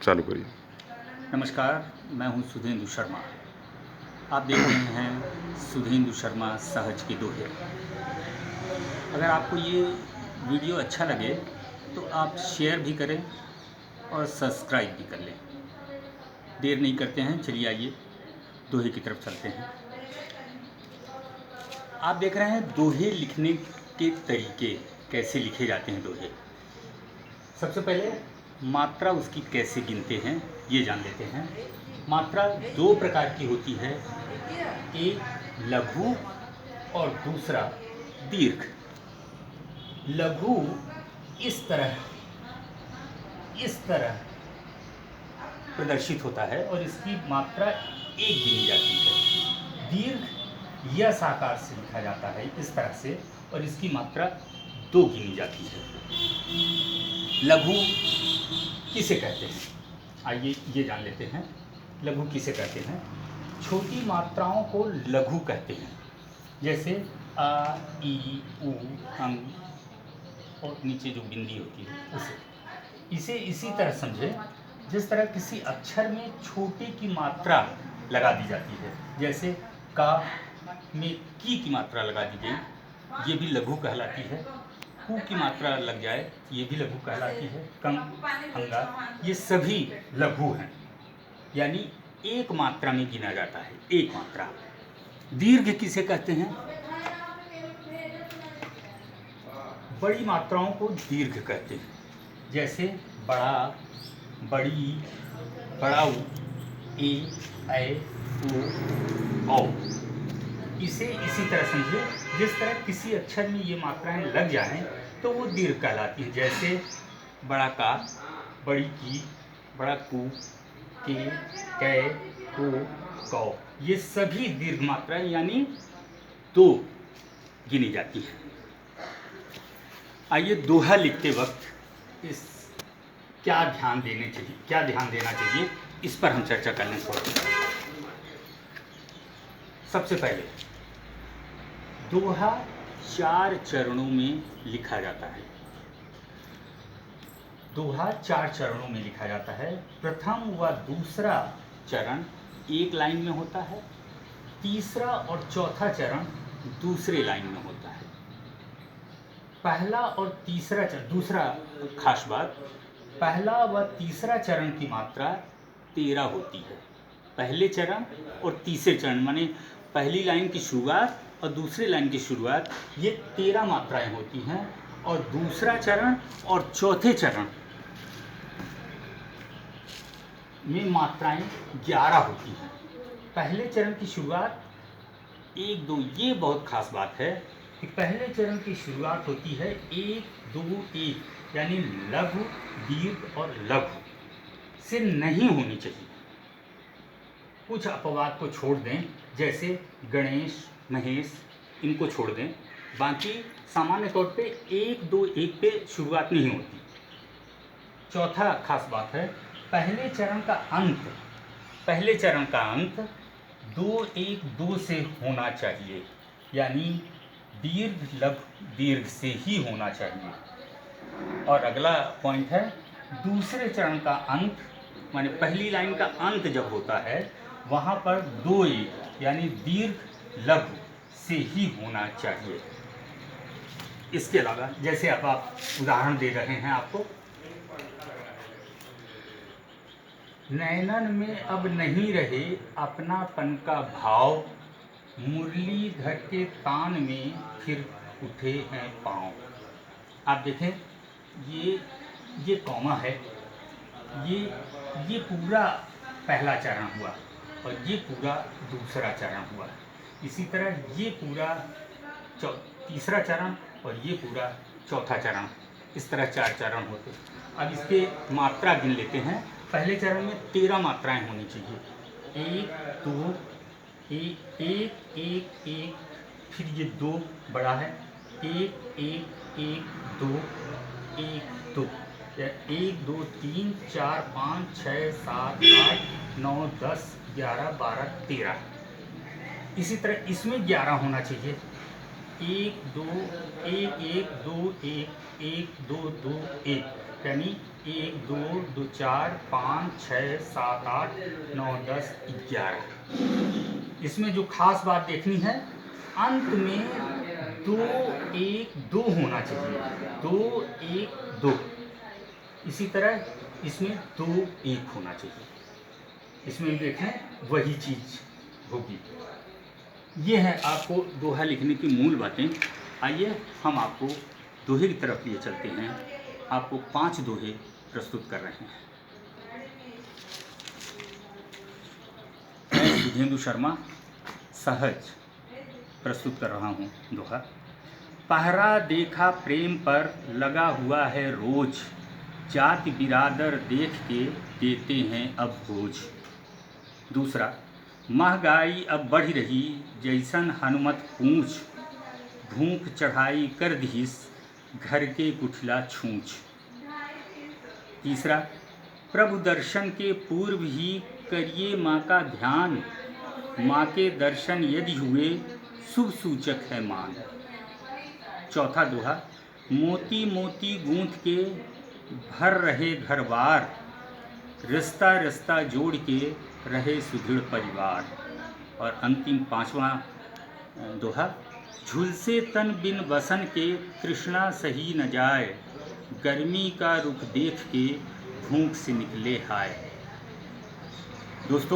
चालू करिए। नमस्कार, मैं हूं सुधींदु शर्मा। आप देख रहे हैं सुधींदु शर्मा सहज के दोहे। अगर आपको ये वीडियो अच्छा लगे तो आप शेयर भी करें और सब्सक्राइब भी कर लें। देर नहीं करते हैं, चलिए आइए दोहे की तरफ चलते हैं। आप देख रहे हैं दोहे लिखने के तरीके, कैसे लिखे जाते हैं दोहे। सबसे पहले मात्रा उसकी कैसे गिनते हैं ये जान लेते हैं। मात्रा दो प्रकार की होती है, एक लघु और दूसरा दीर्घ। लघु इस तरह प्रदर्शित होता है और इसकी मात्रा एक गिनी जाती है। दीर्घ यस आकार से लिखा जाता है इस तरह से और इसकी मात्रा दो गिनी जाती है। लघु किसे कहते हैं, आइए ये जान लेते हैं। लघु किसे कहते हैं? छोटी मात्राओं को लघु कहते हैं, जैसे आ, ई, ऊ, अंग और नीचे जो बिंदी होती है उसे। इसे इसी तरह समझे जिस तरह किसी अक्षर में छोटे की मात्रा लगा दी जाती है, जैसे का में की मात्रा लगा दी गई, ये भी लघु कहलाती है। कु की मात्रा लग जाए, ये भी लघु कहलाती है। कम, हंगा, ये सभी लघु हैं, यानी एक मात्रा में गिना जाता है, एक मात्रा। दीर्घ किसे कहते हैं? बड़ी मात्राओं को दीर्घ कहते हैं, जैसे बड़ा, बड़ी, बड़ाऊ, ए, उ, औ। इसे इसी तरह समझिए जिस तरह किसी अक्षर में ये मात्राएं लग जाएं तो वो दीर्घ कहलाती है, जैसे बड़ा का, बड़ी की, बड़ा कु, के, कै, को, कौ। ये सभी दीर्घ मात्राएं यानी दो गिनी जाती है। आइए दोहा लिखते वक्त इस क्या ध्यान देना चाहिए इस पर हम चर्चा करने थोड़ा। सबसे पहले दोहा 4 चरणों में लिखा जाता है। दोहा 4 चरणों में लिखा जाता है। प्रथम व दूसरा चरण एक लाइन में होता है, तीसरा और चौथा चरण दूसरे लाइन में होता है। पहला और तीसरा चरण, दूसरा खास बात, पहला व तीसरा चरण की मात्रा 13 होती है। पहले चरण और तीसरे चरण माने पहली लाइन की शुरुआत और दूसरी लाइन की शुरुआत, ये 13 मात्राएं होती हैं। और दूसरा चरण और चौथे चरण में मात्राएं 11 होती हैं। पहले चरण की शुरुआत 1 2, ये बहुत खास बात है कि पहले चरण की शुरुआत होती है 1 2 1, यानी लघु, दीर्घ और लघु से नहीं होनी चाहिए। कुछ अपवाद को छोड़ दें, जैसे गणेश, महेश, इनको छोड़ दें। बाकी सामान्य तौर पे 1 2 1 पे शुरुआत नहीं होती। चौथा खास बात है, पहले चरण का अंत 2 1 2 से होना चाहिए, यानी दीर्घ लघु दीर्घ से ही होना चाहिए। और अगला पॉइंट है, दूसरे चरण का अंत माने पहली लाइन का अंत जब होता है वहाँ पर 2 1 यानी दीर्घ लघु से ही होना चाहिए। इसके अलावा जैसे अब आप उदाहरण दे रहे हैं आपको, नैनन में अब नहीं रहे अपनापन का भाव, मुरलीधर के तान में फिर उठे हैं पाँव। आप देखें ये कॉमा है, ये पूरा पहला चरण हुआ और ये पूरा दूसरा चरण हुआ। इसी तरह ये पूरा तीसरा चरण और ये पूरा चौथा चरण, इस तरह 4 चरण होते। अब इसके मात्रा गिन लेते हैं। पहले चरण में 13 मात्राएं होनी चाहिए, 1 2 1 1 1 1, फिर ये 2 बड़ा है, 1 1 1 2 1 2, 1 2 3 4 5 6 7 8 9 10 11 12 13। इसी तरह इसमें 11 होना चाहिए, 1 2 1 1 2 1 1 2 2 1, यानी 1 2 2 4 5 6 7 8 9 10 11। इसमें जो खास बात देखनी है, अंत में 2 1 2 होना चाहिए, 2 1 2। इसी तरह इसमें 2 1 होना चाहिए। इसमें देखें वही चीज़ होगी। ये है आपको दोहा लिखने की मूल बातें। आइए हम आपको दोहे की तरफ लिए चलते हैं। आपको 5 दोहे प्रस्तुत कर रहे हैं। मैं सुधेंदु शर्मा सहज प्रस्तुत कर रहा हूँ दोहा। पहरा देखा प्रेम पर लगा हुआ है रोज, जाति बिरादर देख के देते हैं अब भोज। दूसरा, महंगाई अब बढ़ रही जैसन हनुमत पूछ, भूख चढ़ाई कर दीस घर के कुठला छूछ। तीसरा, प्रभु दर्शन के पूर्व ही करिए माँ का ध्यान, माँ के दर्शन यदि हुए शुभ सूचक है मान। चौथा दोहा, मोती मोती गूंथ के भर रहे घर बार, रिश्ता रिश्ता जोड़ के रहे सुदृढ़ परिवार। और अंतिम 5वां दोहा, झुलसे तन बिन बसन के तृष्णा सही न जाए, गर्मी का रुख देख के भूख से निकले हाय। दोस्तों,